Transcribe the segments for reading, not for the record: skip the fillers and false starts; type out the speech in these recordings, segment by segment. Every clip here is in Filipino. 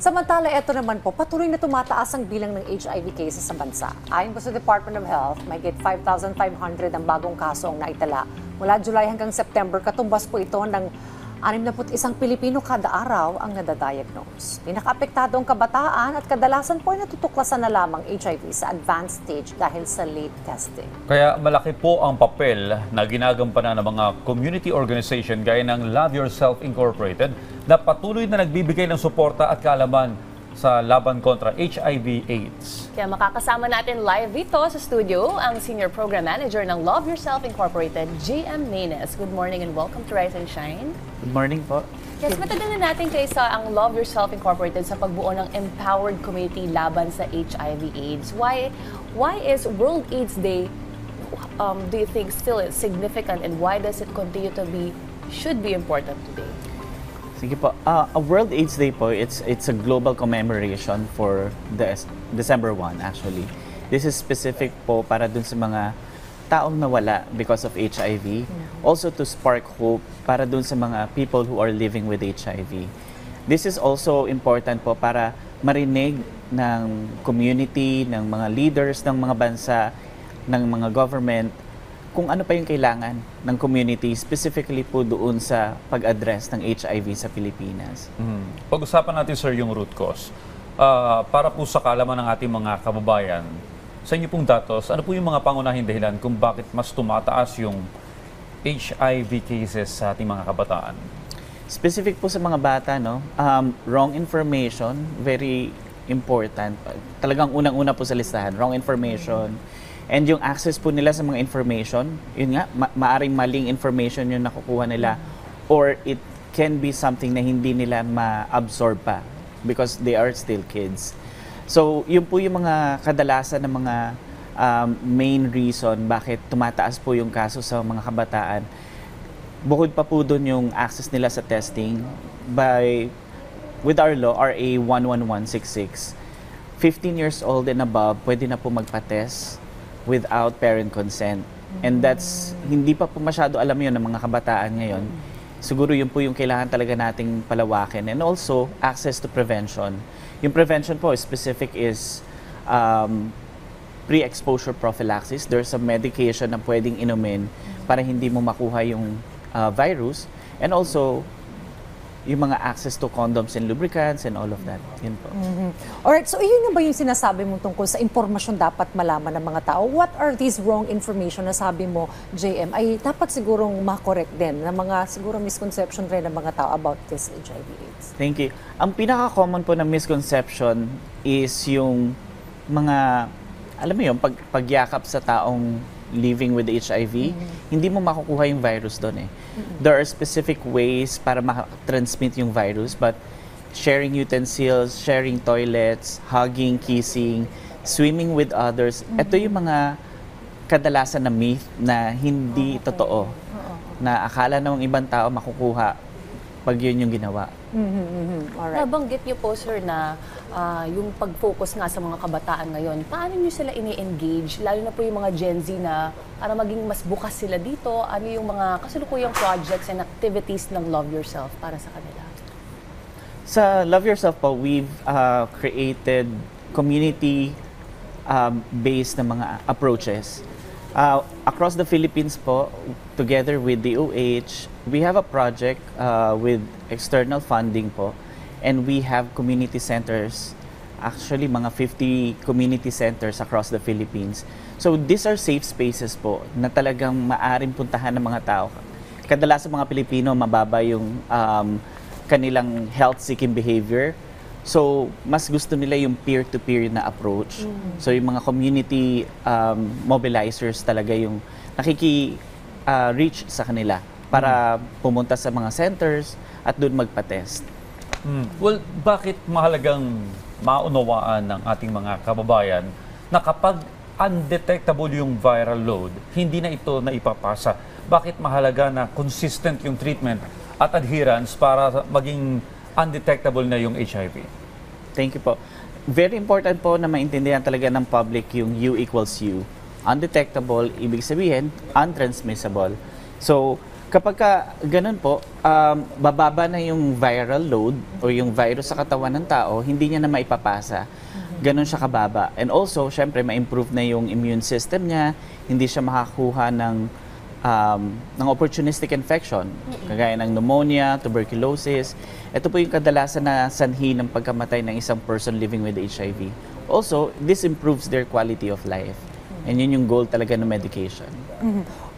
Samantala, ito naman po, patuloy na tumataas ang bilang ng HIV cases sa bansa. Ayon po sa Department of Health, mahigit 5,500 ang bagong kaso ang naitala. Mula July hanggang September, katumbas po ito ng 61 Pilipino kada araw ang nadadiagnose. Pinakaapektado ang kabataan at kadalasan po ay natutuklasan na lamang HIV sa advanced stage dahil sa late testing. Kaya malaki po ang papel na ginagampanan ng mga community organization gaya ng Love Yourself Incorporated na patuloy na nagbibigay ng suporta at kaalaman sa laban kontra HIV/AIDS. Kaya makakasama natin live dito sa studio ang Senior Program Manager ng Love Yourself Incorporated, JM Menes. Good morning and welcome to Rise and Shine. Good morning po. Yes, matagal na natin kaysa ang Love Yourself Incorporated sa pagbuo ng empowered community laban sa HIV/AIDS. Why is World AIDS Day, do you think, still significant, and why does it continue to should be important today? Sige po. A World AIDS Day po, it's a global commemoration for December 1 actually. This is specific po para dun sa mga taong nawala because of HIV. Also to spark hope para dun sa mga people who are living with HIV. This is also important po para marinig ng community, ng mga leaders ng mga bansa, ng mga government, kung ano pa yung kailangan ng community, specifically po doon sa pag-address ng HIV sa Pilipinas. Pag-usapan natin, sir, yung root cause. Para po sa kaalaman ng ating mga kababayan, sa inyo pong datos, ano po yung mga pangunahing dahilan kung bakit mas tumataas yung HIV cases sa ating mga kabataan? Specific po sa mga bata, no? Wrong information, very important. Talagang unang-una po sa listahan, wrong information. And yung access po nila sa mga information, yun nga, maaring maling information yung nakukuha nila, or it can be something na hindi nila ma-absorb pa because they are still kids. So, yun po yung mga kadalasan ng mga main reason bakit tumataas po yung kaso sa mga kabataan. Bukod pa po dun yung access nila sa testing with our law, RA 11166, 15 years old and above, pwede na po magpa-test without parent consent. And that's, hindi pa po masyado alam yun ng mga kabataan ngayon. Siguro yun po yung kailangan talaga nating palawakin. And also, access to prevention. Yung prevention po, specific is pre-exposure prophylaxis. There's a medication na pwedeng inumin para hindi mo makuha yung virus. And also, yung mga access to condoms and lubricants and all of that. Yun po. Alright, so yun na ba yung sinasabi mo tungkol sa impormasyon dapat malaman ng mga tao? What are these wrong information na sabi mo, JM, ay dapat sigurong makorek din ng mga siguro misconception rin ng mga tao about this HIV/AIDS? Thank you. Ang pinaka-common po na misconception is yung mga, alam mo yun, pagyakap sa taong living with HIV, hindi mo makukuha yung virus doon eh. There are specific ways para ma-transmit yung virus, but sharing utensils, sharing toilets, hugging, kissing, swimming with others, ito yung mga kadalasan na myth na hindi totoo. Na akala ng ibang tao makukuha pag yun yung ginawa. Alright. Nabanggit niyo po, sir, na yung pag-focus nga sa mga kabataan ngayon, paano niyo sila ini-engage? Lalo na po yung mga Gen Z na para maging mas bukas sila dito, ano yung mga kasalukuyang projects and activities ng Love Yourself para sa kanila? Sa Love Yourself po, we've created community based na mga approaches. Across the Philippines po, together with the OH, we have a project with external funding po, and we have community centers, actually mga 50 community centers across the Philippines. So these are safe spaces po na talagang maaring puntahan ng mga tao. Kadalasan mga Pilipino, mababa yung kanilang health-seeking behavior. So, mas gusto nila yung peer-to-peer na approach. So, yung mga community mobilizers talaga yung nakiki-reach sa kanila para pumunta sa mga centers at doon magpa-test. Well, bakit mahalagang maunawaan ng ating mga kababayan na kapag undetectable yung viral load, hindi na ito na ipapasa? Bakit mahalaga na consistent yung treatment at adherence para maging undetectable na yung HIV? Thank you po. Very important po na maintindihan talaga ng public yung U equals U. Undetectable, ibig sabihin, untransmissible. So, Kapag ganun po, bababa na yung viral load o yung virus sa katawan ng tao, hindi niya na maipapasa. Ganun siya kababa. And also, syempre, ma-improve na yung immune system niya, hindi siya makakuha ng opportunistic infection, kagaya ng pneumonia, tuberculosis. Ito po yung kadalasan na sanhi ng pagkamatay ng isang person living with HIV. Also, this improves their quality of life. And yun yung goal talaga ng medication.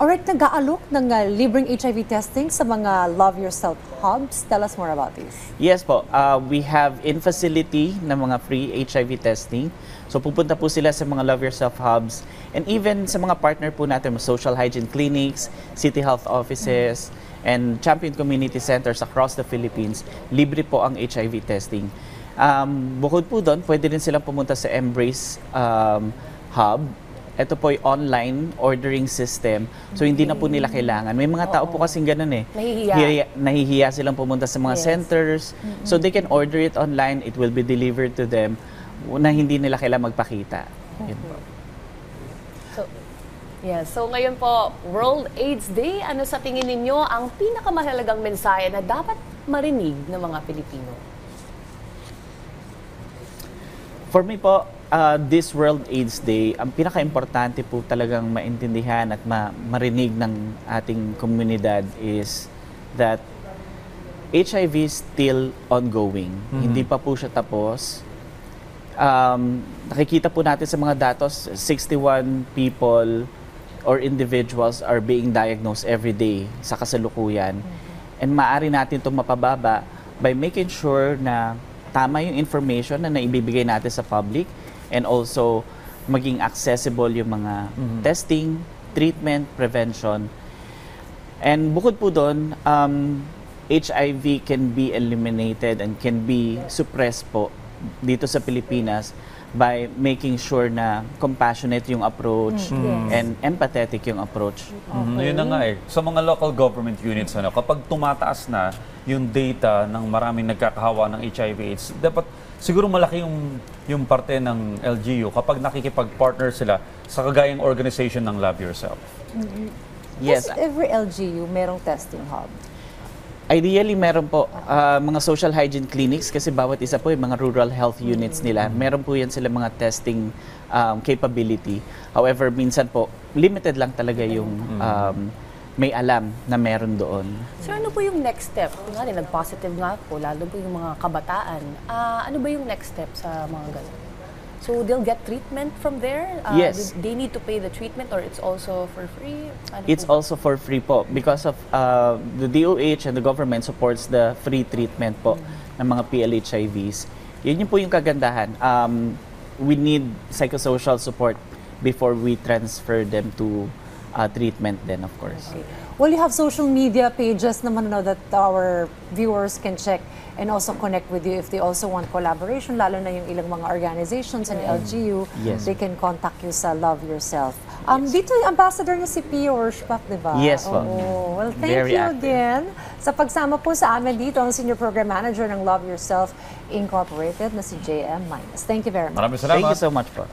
Alright, nag-aalok ng libreng HIV testing sa mga Love Yourself hubs. Tell us more about this. Yes po, we have in-facility na mga free HIV testing. So pupunta po sila sa mga Love Yourself hubs and even sa mga partner po natin, social hygiene clinics, city health offices, and champion community centers across the Philippines. Libre po ang HIV testing. Bukod po doon, pwede rin silang pumunta sa Embrace hub. Ito po ay online ordering system. So, hindi na po nila kailangan. May mga tao po kasing ganun eh. Nahihiya silang pumunta sa mga centers. So, they can order it online. It will be delivered to them na hindi nila kailangan magpakita. Yun po. So ngayon po, World AIDS Day. Ano sa tingin ninyo ang pinakamahalagang mensahe na dapat marinig ng mga Pilipino? For me po, this World AIDS Day, ang pinaka-importante po talagang maintindihan at marinig ng ating komunidad is that HIV is still ongoing. Hindi pa po siya tapos. Nakikita po natin sa mga datos, 61 people or individuals are being diagnosed every day sa kasalukuyan. And maaari natin itong mapababa by making sure na tama yung information na naibibigay natin sa public and also maging accessible yung mga testing, treatment, prevention. And bukod po doon, HIV can be eliminated and can be suppressed po dito sa Pilipinas by making sure na compassionate yung approach and empathetic yung approach. Yun na nga eh. Sa mga local government units, kapag tumataas na yung data ng maraming nagkakahawa ng HIV/AIDS, dapat siguro malaki yung parte ng LGU kapag nakikipag-partner sila sa kagayang organization ng Love Yourself. Yes. Does every LGU merong testing hub? Ideally, meron po mga social hygiene clinics kasi bawat isa po yung mga rural health units nila. Meron po yan sila mga testing capability. However, minsan po, limited lang talaga yung may alam na meron doon. So ano po yung next step? Kunwari, nag-positive nga po, lalo po yung mga kabataan. Ano ba yung next step sa mga ganun? So they'll get treatment from there? Yes. They need to pay the treatment or it's also for free? Ano It's po? also for free po because of the DOH and the government supports the free treatment po ng mga PLHIVs. Yun po yung kagandahan. We need psychosocial support before we transfer them to treatment then, of course. Okay. Well, you have social media pages naman that our viewers can check and also connect with you if they also want collaboration, lalo na yung ilang mga organizations and LGU, Yes. they can contact you sa Love Yourself. Dito yung ambassador niyo si Pio Worshpak, di ba? Yes po. Oo. Well, thank Very you active. again sa pagsama po sa amin dito, ang Senior Program Manager ng Love Yourself Incorporated na si JM Minus. Thank you very much. Maraming salamat. Thank you so much po.